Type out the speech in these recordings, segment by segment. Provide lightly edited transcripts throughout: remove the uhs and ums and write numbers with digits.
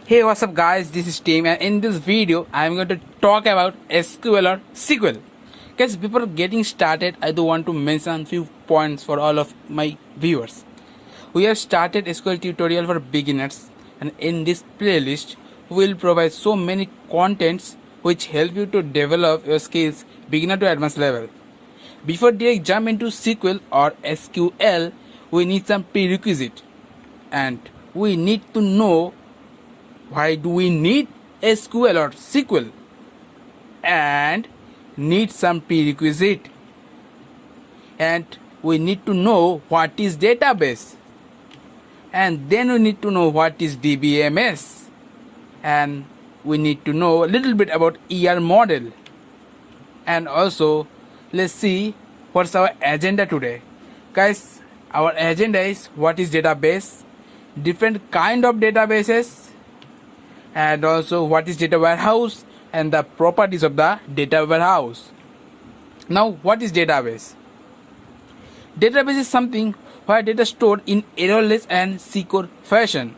Hey, what's up guys, this is Tim, and in this video I'm going to talk about SQL or SQL. Guys, before getting started, I do want to mention few points for all of my viewers. We have started SQL tutorial for beginners, and in this playlist we will provide so many contents which help you to develop your skills beginner to advanced level. Before direct jump into SQL or SQL, we need some prerequisite, and we need to know why do we need SQL or SQL, and need some prerequisite, and we need to know what is database, and then we need to know what is DBMS, and we need to know a little bit about ER model. And also let's see what's our agenda today. Guys, our agenda is what is database, different kind of databases, and also what is data warehouse and the properties of the data warehouse. Now, what is database? Database is something where data is stored in errorless and secure fashion.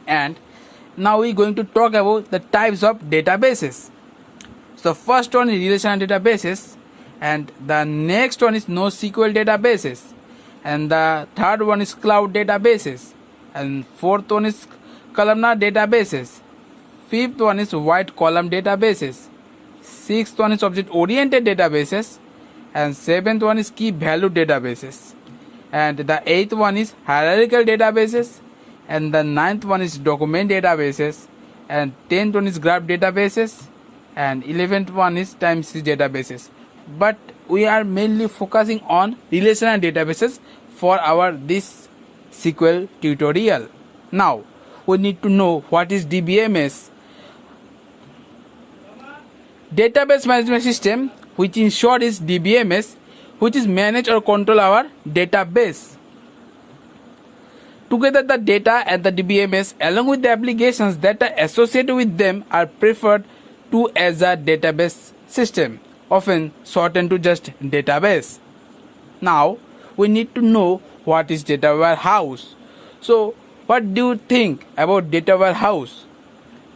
And now we're going to talk about the types of databases. So first one is relational databases, and the next one is NoSQL databases, and the third one is cloud databases, and fourth one is columnar databases, fifth one is white column databases, sixth one is object oriented databases, and seventh one is key value databases, and the eighth one is hierarchical databases, and the ninth one is document databases, and 10th one is graph databases, and 11th one is time series databases. But we are mainly focusing on relational databases for our this SQL tutorial. Now we need to know what is DBMS. Database management system, which in short is DBMS, which is manage or control our database. Together, the data and the DBMS along with the applications that are associated with them are preferred to as a database system, often shortened to just database. Now we need to know what is data warehouse. So what do you think about data warehouse?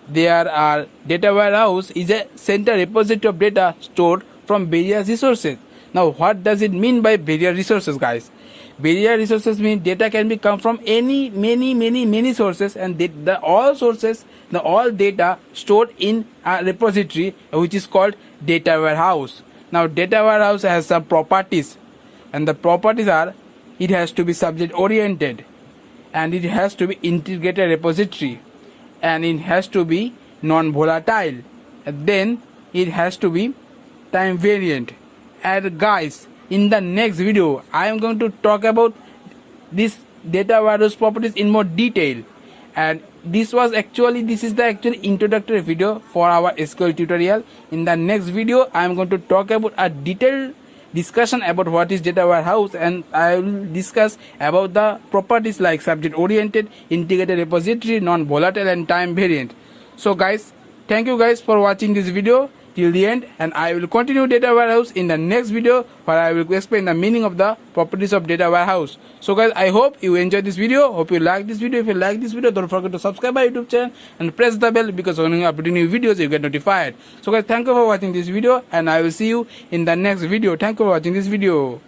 There are data warehouse is a center repository of data stored from various resources. Now what does it mean by various resources, guys? Various resources mean data can be come from many sources, and all data stored in a repository which is called data warehouse. Now data warehouse has some properties, and the properties are it has to be subject oriented, and it has to be integrated repository, and it has to be non-volatile, and then it has to be time variant. And guys, in the next video I am going to talk about this data warehouse properties in more detail, and this is the actual introductory video for our SQL tutorial. In the next video I am going to talk about a detailed discussion about what is data warehouse, and I will discuss about the properties like subject oriented, integrated repository, non-volatile, and time variant. So guys, thank you guys for watching this video till the end, and I will continue data warehouse in the next video where I will explain the meaning of the properties of data warehouse. So guys, I hope you enjoyed this video. Hope you like this video. If you like this video, don't forget to subscribe my YouTube channel and press the bell, because when you upload new videos you get notified. So guys, thank you for watching this video, and I will see you in the next video. Thank you for watching this video.